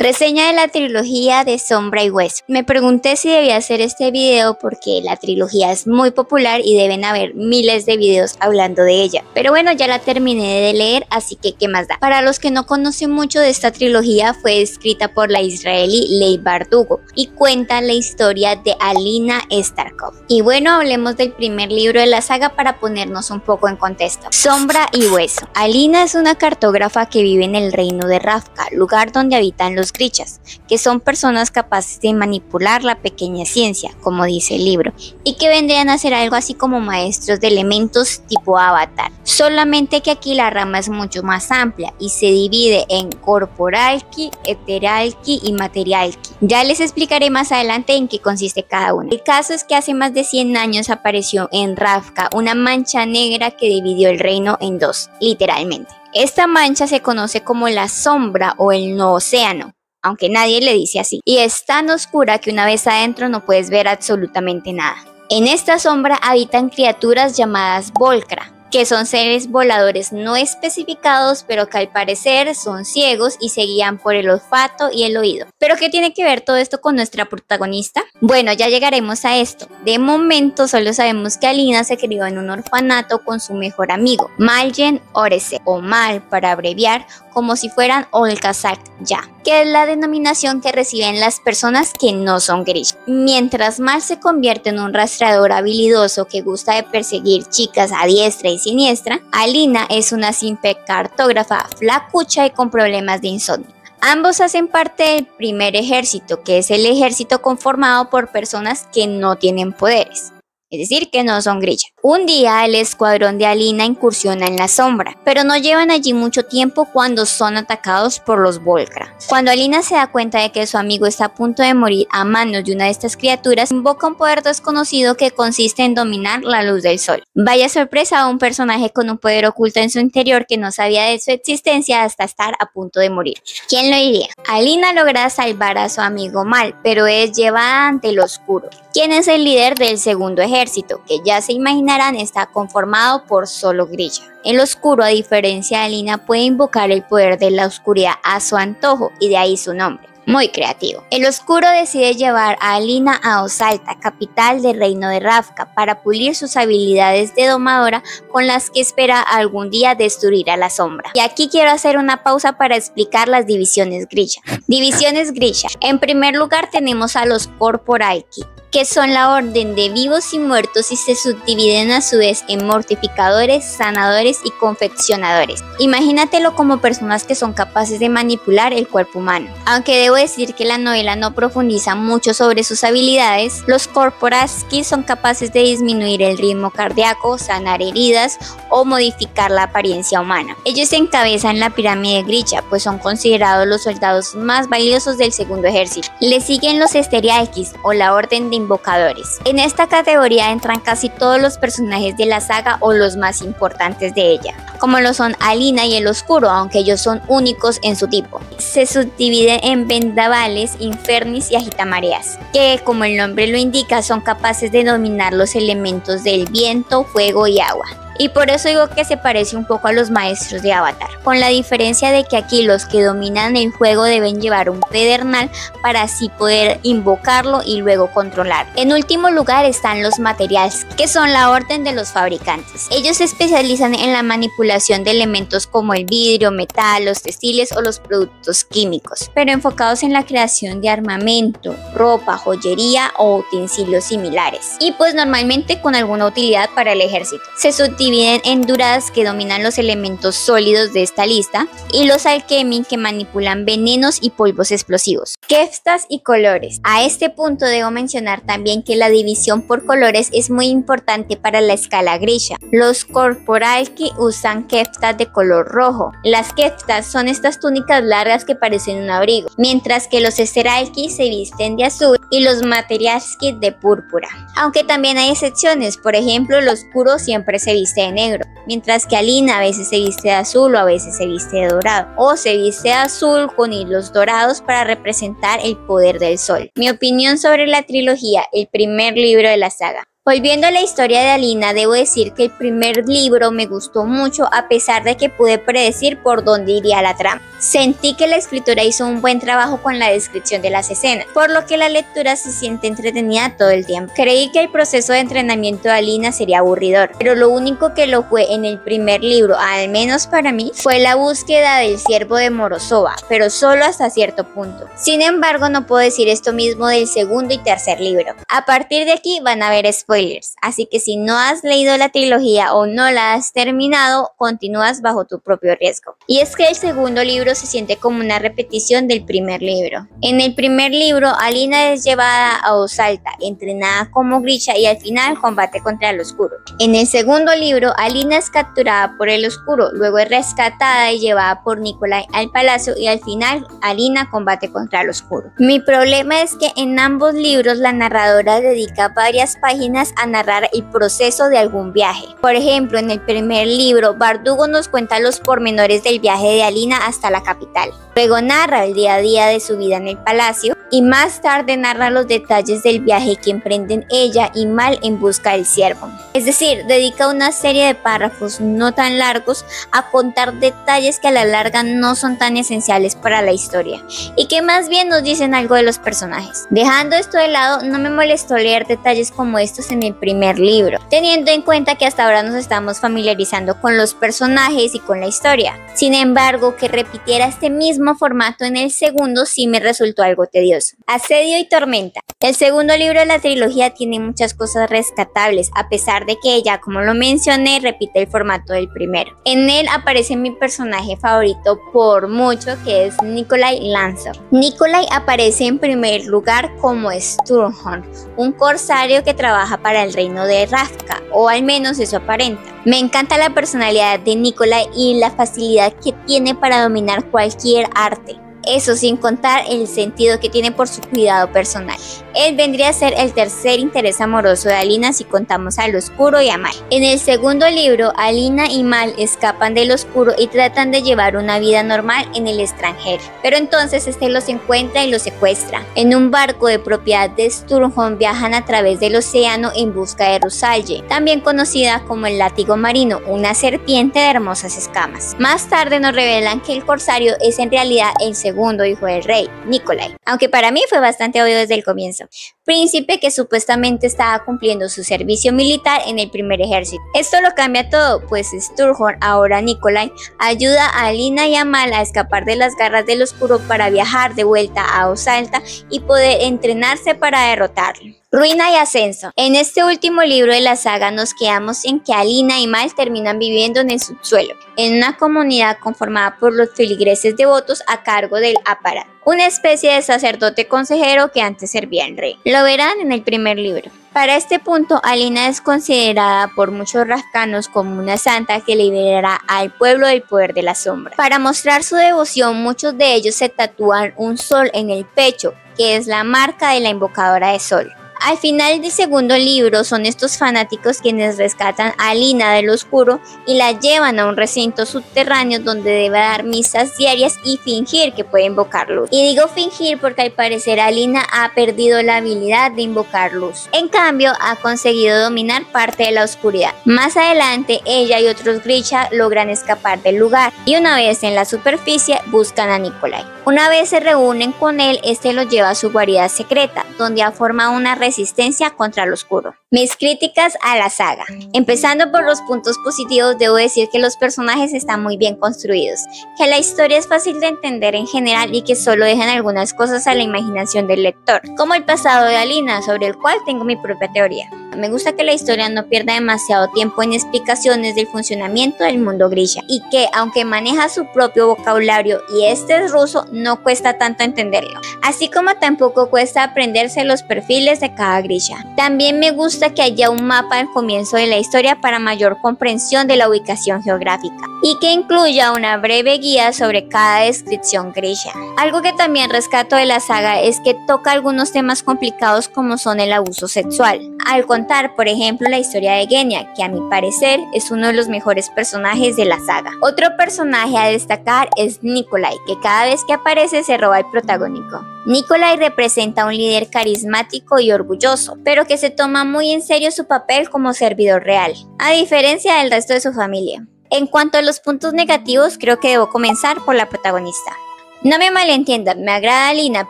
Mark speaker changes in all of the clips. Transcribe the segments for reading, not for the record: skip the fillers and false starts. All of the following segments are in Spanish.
Speaker 1: Reseña de la trilogía de Sombra y Hueso. Me pregunté si debía hacer este video porque la trilogía es muy popular y deben haber miles de videos hablando de ella. Pero bueno, ya la terminé de leer, así que ¿qué más da? Para los que no conocen mucho de esta trilogía, fue escrita por la israelí Leigh Bardugo y cuenta la historia de Alina Starkov. Y bueno, hablemos del primer libro de la saga para ponernos un poco en contexto. Sombra y Hueso. Alina es una cartógrafa que vive en el reino de Ravka, lugar donde habitan los Grishas, que son personas capaces de manipular la pequeña ciencia, como dice el libro, y que vendrían a ser algo así como maestros de elementos tipo Avatar. Solamente que aquí la rama es mucho más amplia y se divide en corporalki, eteralki y materialki. Ya les explicaré más adelante en qué consiste cada uno. El caso es que hace más de 100 años apareció en Ravka una mancha negra que dividió el reino en dos, literalmente. Esta mancha se conoce como la sombra o el no océano, aunque nadie le dice así, y es tan oscura que una vez adentro no puedes ver absolutamente nada. En esta sombra habitan criaturas llamadas Volcra, que son seres voladores no especificados, pero que al parecer son ciegos y se guían por el olfato y el oído. ¿Pero qué tiene que ver todo esto con nuestra protagonista? Bueno, ya llegaremos a esto. De momento solo sabemos que Alina se crió en un orfanato con su mejor amigo, Malyen Orese, o Mal para abreviar, como si fueran Olkazak ya, que es la denominación que reciben las personas que no son Grisha. Mientras Mal se convierte en un rastreador habilidoso que gusta de perseguir chicas a diestra y siniestra, Alina es una simple cartógrafa flacucha y con problemas de insomnio. Ambos hacen parte del primer ejército, que es el ejército conformado por personas que no tienen poderes, es decir, que no son Grisha. Un día el escuadrón de Alina incursiona en la sombra, pero no llevan allí mucho tiempo cuando son atacados por los Volcra. Cuando Alina se da cuenta de que su amigo está a punto de morir a manos de una de estas criaturas, invoca un poder desconocido que consiste en dominar la luz del sol. Vaya sorpresa a un personaje con un poder oculto en su interior que no sabía de su existencia hasta estar a punto de morir. ¿Quién lo diría? Alina logra salvar a su amigo Mal, pero es llevada ante el oscuro, quien es el líder del segundo ejército, que ya se imaginarán está conformado por solo Grisha. El oscuro, a diferencia de Alina, puede invocar el poder de la oscuridad a su antojo y de ahí su nombre. Muy creativo. El oscuro decide llevar a Alina a Osalta, capital del reino de Ravka, para pulir sus habilidades de domadora con las que espera algún día destruir a la sombra. Y aquí quiero hacer una pausa para explicar las divisiones Grisha. Divisiones Grisha. En primer lugar tenemos a los Corporalki, que son la orden de vivos y muertos y se subdividen a su vez en mortificadores, sanadores y confeccionadores. Imagínatelo como personas que son capaces de manipular el cuerpo humano. Aunque debo decir que la novela no profundiza mucho sobre sus habilidades, los Corporalki son capaces de disminuir el ritmo cardíaco, sanar heridas o modificar la apariencia humana. Ellos encabezan la pirámide Grisha, pues son considerados los soldados más valiosos del segundo ejército. Le siguen los Esterialkis o la orden de invocadores. En esta categoría entran casi todos los personajes de la saga o los más importantes de ella, como lo son Alina y el Oscuro, aunque ellos son únicos en su tipo. Se subdivide en vendavales, infernis y agitamareas, que como el nombre lo indica son capaces de dominar los elementos del viento, fuego y agua. Y por eso digo que se parece un poco a los maestros de Avatar, con la diferencia de que aquí los que dominan el fuego deben llevar un pedernal para así poder invocarlo y luego controlar. En último lugar están los materials, que son la orden de los fabricantes. Ellos se especializan en la manipulación de elementos como el vidrio, metal, los textiles o los productos químicos, pero enfocados en la creación de armamento, ropa, joyería o utensilios similares. Y pues normalmente con alguna utilidad para el ejército. Se subdividen en Duras, que dominan los elementos sólidos de esta lista, y los Alchemy, que manipulan venenos y polvos explosivos. Keftas y colores. A este punto debo mencionar también que la división por colores es muy importante para la escala Grisha. Los Corporalki usan keftas de color rojo. Las keftas son estas túnicas largas que parecen un abrigo, mientras que los Esteralki se visten de azul y los Materialski de púrpura. Aunque también hay excepciones, por ejemplo el Oscuro siempre se viste de negro, mientras que Alina a veces se viste de azul o a veces se viste de dorado, o se viste de azul con hilos dorados para representar el poder del sol. Mi opinión sobre la trilogía, el primer libro de la saga. Volviendo a la historia de Alina, debo decir que el primer libro me gustó mucho a pesar de que pude predecir por dónde iría la trama. Sentí que la escritora hizo un buen trabajo con la descripción de las escenas, por lo que la lectura se siente entretenida todo el tiempo. Creí que el proceso de entrenamiento de Alina sería aburridor, pero lo único que lo fue en el primer libro, al menos para mí, fue la búsqueda del ciervo de Morozova, pero solo hasta cierto punto. Sin embargo, no puedo decir esto mismo del segundo y tercer libro. A partir de aquí van a haber spoilers, así que si no has leído la trilogía o no la has terminado, continúas bajo tu propio riesgo. Y es que el segundo libro se siente como una repetición del primer libro. En el primer libro, Alina es llevada a Osalta, entrenada como Grisha y al final combate contra el Oscuro. En el segundo libro, Alina es capturada por el Oscuro, luego es rescatada y llevada por Nikolai al palacio y al final Alina combate contra el Oscuro. Mi problema es que en ambos libros la narradora dedica varias páginas a narrar el proceso de algún viaje. Por ejemplo, en el primer libro, Bardugo nos cuenta los pormenores del viaje de Alina hasta la capital. Luego narra el día a día de su vida en el palacio y más tarde narra los detalles del viaje que emprenden ella y Mal en busca del ciervo. Es decir, dedica una serie de párrafos no tan largos a contar detalles que a la larga no son tan esenciales para la historia y que más bien nos dicen algo de los personajes. Dejando esto de lado, no me molestó leer detalles como estos en el primer libro, teniendo en cuenta que hasta ahora nos estamos familiarizando con los personajes y con la historia. Sin embargo, que repitiera este mismo formato en el segundo sí me resultó algo tedioso. Asedio y tormenta. El segundo libro de la trilogía tiene muchas cosas rescatables, a pesar de que ella, como lo mencioné, repite el formato del primero. En él aparece mi personaje favorito por mucho, que es Nikolai Lanzov. Nikolai aparece en primer lugar como Sturmhorn, un corsario que trabaja para el reino de Ravka, o al menos eso aparenta. Me encanta la personalidad de Nikolai y la facilidad que tiene para dominar cualquier arte. Eso sin contar el sentido que tiene por su cuidado personal. Él vendría a ser el tercer interés amoroso de Alina si contamos al Oscuro y a Mal. En el segundo libro, Alina y Mal escapan del Oscuro y tratan de llevar una vida normal en el extranjero. Pero entonces este los encuentra y los secuestra. En un barco de propiedad de Sturmhorn viajan a través del océano en busca de Rusalje, también conocida como el látigo marino, una serpiente de hermosas escamas. Más tarde nos revelan que el corsario es en realidad el segundo hijo del rey, Nikolai, aunque para mí fue bastante obvio desde el comienzo. Príncipe que supuestamente estaba cumpliendo su servicio militar en el primer ejército. Esto lo cambia todo, pues Sturmhorn, ahora Nikolai, ayuda a Alina y a Mal a escapar de las garras del Oscuro para viajar de vuelta a Osalta y poder entrenarse para derrotarlo. Ruina y ascenso. En este último libro de la saga nos quedamos en que Alina y Mal terminan viviendo en el subsuelo, en una comunidad conformada por los feligreses devotos a cargo del Aparat, una especie de sacerdote consejero que antes servía al rey. Lo verán en el primer libro. Para este punto, Alina es considerada por muchos ravkanos como una santa que liberará al pueblo del poder de la sombra. Para mostrar su devoción, muchos de ellos se tatúan un sol en el pecho, que es la marca de la invocadora de sol. Al final del segundo libro son estos fanáticos quienes rescatan a Alina del Oscuro y la llevan a un recinto subterráneo donde debe dar misas diarias y fingir que puede invocar luz. Y digo fingir porque al parecer Alina ha perdido la habilidad de invocar luz. En cambio, ha conseguido dominar parte de la oscuridad. Más adelante, ella y otros Grisha logran escapar del lugar y una vez en la superficie buscan a Nikolai. Una vez se reúnen con él, este los lleva a su guarida secreta, donde ha formado una resistencia contra el Oscuro. Mis críticas a la saga. Empezando por los puntos positivos, debo decir que los personajes están muy bien construidos, que la historia es fácil de entender en general y que solo dejan algunas cosas a la imaginación del lector, como el pasado de Alina, sobre el cual tengo mi propia teoría. Me gusta que la historia no pierda demasiado tiempo en explicaciones del funcionamiento del mundo Grisha y que, aunque maneja su propio vocabulario y este es ruso, no cuesta tanto entenderlo, así como tampoco cuesta aprenderse los perfiles de cada Grisha. También me gusta que haya un mapa al comienzo de la historia para mayor comprensión de la ubicación geográfica y que incluya una breve guía sobre cada descripción Grisha. Algo que también rescato de la saga es que toca algunos temas complicados como son el abuso sexual. Al contrario contar, por ejemplo, la historia de Genya, que a mi parecer es uno de los mejores personajes de la saga. Otro personaje a destacar es Nikolai, que cada vez que aparece se roba el protagónico. Nikolai representa a un líder carismático y orgulloso, pero que se toma muy en serio su papel como servidor real, a diferencia del resto de su familia. En cuanto a los puntos negativos, creo que debo comenzar por la protagonista. No me malentiendan, me agrada Alina,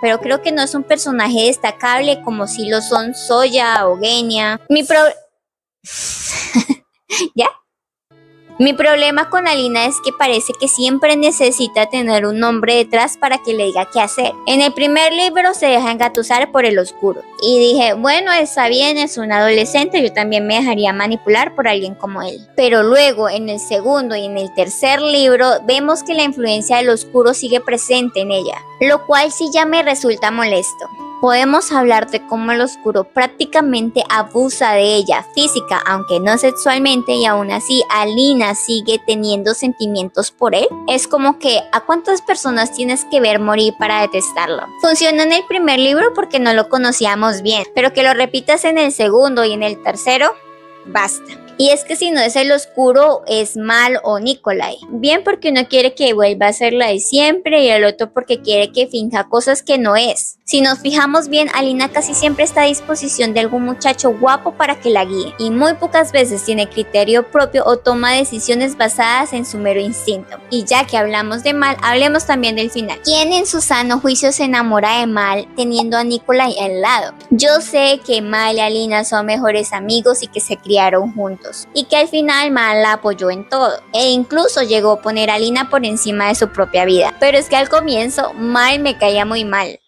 Speaker 1: pero creo que no es un personaje destacable como si lo son Zoya o Genya. ¿Ya? Mi problema con Alina es que parece que siempre necesita tener un hombre detrás para que le diga qué hacer. En el primer libro se deja engatusar por el oscuro. Y dije, bueno, está bien, es un adolescente, yo también me dejaría manipular por alguien como él. Pero luego, en el segundo y en el tercer libro, vemos que la influencia del oscuro sigue presente en ella, lo cual sí ya me resulta molesto. Podemos hablar de cómo el oscuro prácticamente abusa de ella, física, aunque no sexualmente, y aún así Alina sigue teniendo sentimientos por él. Es como que, ¿a cuántas personas tienes que ver morir para detestarlo? Funciona en el primer libro porque no lo conocíamos bien, pero que lo repitas en el segundo y en el tercero, basta. Y es que si no es el oscuro, es Mal o Nikolai. Bien porque uno quiere que vuelva a ser la de siempre y el otro porque quiere que finja cosas que no es. Si nos fijamos bien, Alina casi siempre está a disposición de algún muchacho guapo para que la guíe. Y muy pocas veces tiene criterio propio o toma decisiones basadas en su mero instinto. Y ya que hablamos de Mal, hablemos también del final. ¿Quién en su sano juicio se enamora de Mal teniendo a Nikolai al lado? Yo sé que Mal y Alina son mejores amigos y que se criaron juntos. Y que al final Mal la apoyó en todo e incluso llegó a poner a Alina por encima de su propia vida. Pero es que al comienzo Mal me caía muy mal.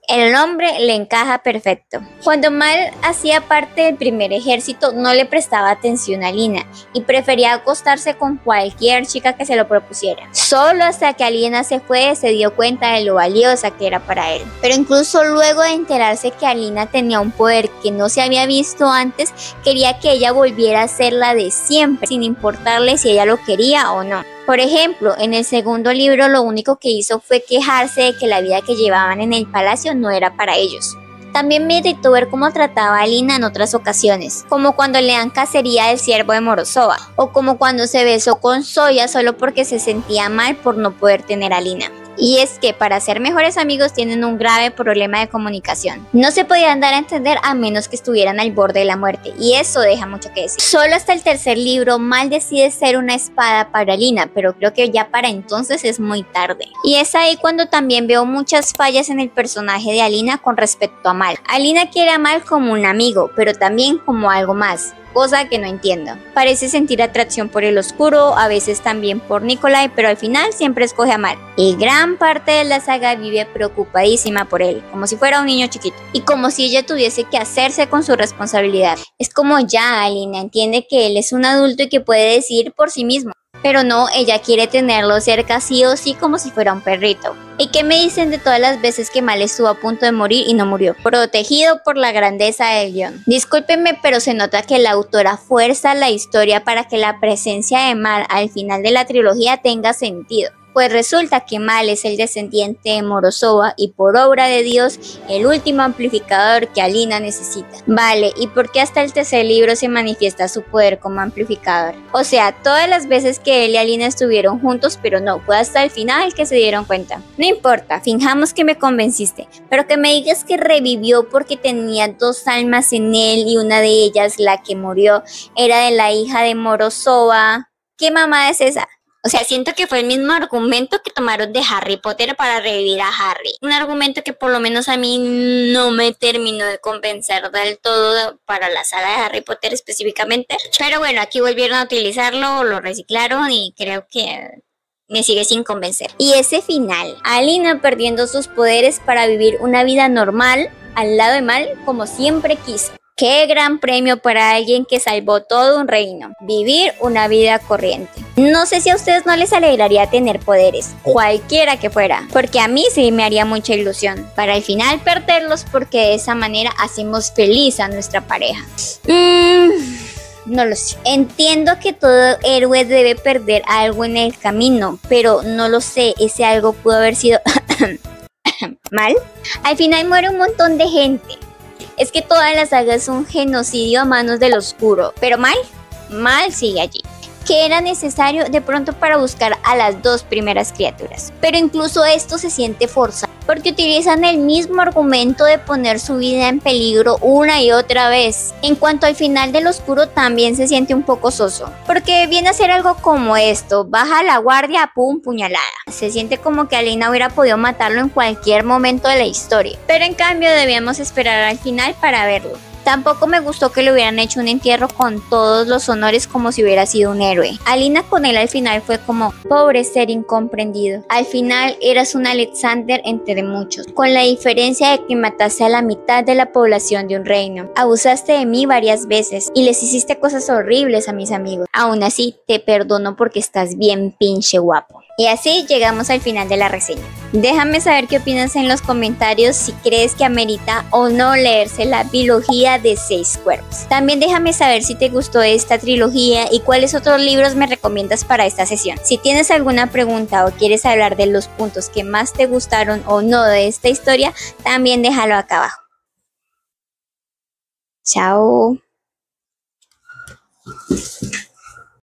Speaker 1: El nombre le encaja perfecto. Cuando Mal hacía parte del primer ejército no le prestaba atención a Alina y prefería acostarse con cualquier chica que se lo propusiera. Solo hasta que Alina se fue se dio cuenta de lo valiosa que era para él. Pero incluso luego de enterarse que Alina tenía un poder que no se había visto antes, quería que ella volviera a ser la de siempre, sin importarle si ella lo quería o no. Por ejemplo, en el segundo libro lo único que hizo fue quejarse de que la vida que llevaban en el palacio no era para ellos. También me irritó ver cómo trataba a Alina en otras ocasiones, como cuando le dan cacería del ciervo de Morozova, o como cuando se besó con Zoya solo porque se sentía mal por no poder tener a Alina. Y es que para ser mejores amigos tienen un grave problema de comunicación. No se podían dar a entender a menos que estuvieran al borde de la muerte, y eso deja mucho que decir. Solo hasta el tercer libro Mal decide ser una espada para Alina, pero creo que ya para entonces es muy tarde. Y es ahí cuando también veo muchas fallas en el personaje de Alina con respecto a Mal. Alina quiere a Mal como un amigo, pero también como algo más. Cosa que no entiendo. Parece sentir atracción por el oscuro, a veces también por Nikolai, pero al final siempre escoge a Mal. Y gran parte de la saga vive preocupadísima por él, como si fuera un niño chiquito. Y como si ella tuviese que hacerse con su responsabilidad. Es como ya Alina entiende que él es un adulto y que puede decidir por sí mismo. Pero no, ella quiere tenerlo cerca sí o sí como si fuera un perrito. ¿Y qué me dicen de todas las veces que Mal estuvo a punto de morir y no murió? Protegido por la grandeza del guión. Discúlpenme, pero se nota que la autora fuerza la historia para que la presencia de Mal al final de la trilogía tenga sentido. Pues resulta que Mal es el descendiente de Morozova y por obra de Dios el último amplificador que Alina necesita. Vale, ¿y por qué hasta el tercer libro se manifiesta su poder como amplificador? O sea, todas las veces que él y Alina estuvieron juntos, pero no, fue hasta el final que se dieron cuenta. No importa, finjamos que me convenciste, pero que me digas que revivió porque tenía dos almas en él y una de ellas, la que murió, era de la hija de Morozova. ¿Qué mamá es esa? O sea, siento que fue el mismo argumento que tomaron de Harry Potter para revivir a Harry. Un argumento que por lo menos a mí no me terminó de convencer del todo para la saga de Harry Potter específicamente. Pero bueno, aquí volvieron a utilizarlo, lo reciclaron y creo que me sigue sin convencer. Y ese final, Alina perdiendo sus poderes para vivir una vida normal al lado de Mal como siempre quiso. ¡Qué gran premio para alguien que salvó todo un reino! Vivir una vida corriente. No sé si a ustedes no les alegraría tener poderes, cualquiera que fuera, porque a mí sí me haría mucha ilusión, para al final perderlos porque de esa manera hacemos feliz a nuestra pareja. No lo sé. Entiendo que todo héroe debe perder algo en el camino, pero no lo sé, ese algo pudo haber sido mal. Al final muere un montón de gente. es que toda la saga es un genocidio a manos del oscuro. Pero mal, mal sigue allí. Que era necesario de pronto para buscar a las dos primeras criaturas. Pero incluso esto se siente forzado, porque utilizan el mismo argumento de poner su vida en peligro una y otra vez. En cuanto al final del oscuro también se siente un poco soso, porque viene a ser algo como esto: baja la guardia, pum, puñalada. Se siente como que Alina hubiera podido matarlo en cualquier momento de la historia, pero en cambio debíamos esperar al final para verlo. Tampoco me gustó que le hubieran hecho un entierro con todos los honores como si hubiera sido un héroe. Alina con él al final fue como: pobre ser incomprendido. Al final eras un Alexander entre muchos, con la diferencia de que mataste a la mitad de la población de un reino. Abusaste de mí varias veces y les hiciste cosas horribles a mis amigos. Aún así, te perdono porque estás bien pinche guapo. Y así llegamos al final de la reseña. Déjame saber qué opinas en los comentarios, si crees que amerita o no leerse la trilogía de 6 cuervos. También déjame saber si te gustó esta trilogía y cuáles otros libros me recomiendas para esta sesión. Si tienes alguna pregunta o quieres hablar de los puntos que más te gustaron o no de esta historia, también déjalo acá abajo. Chao.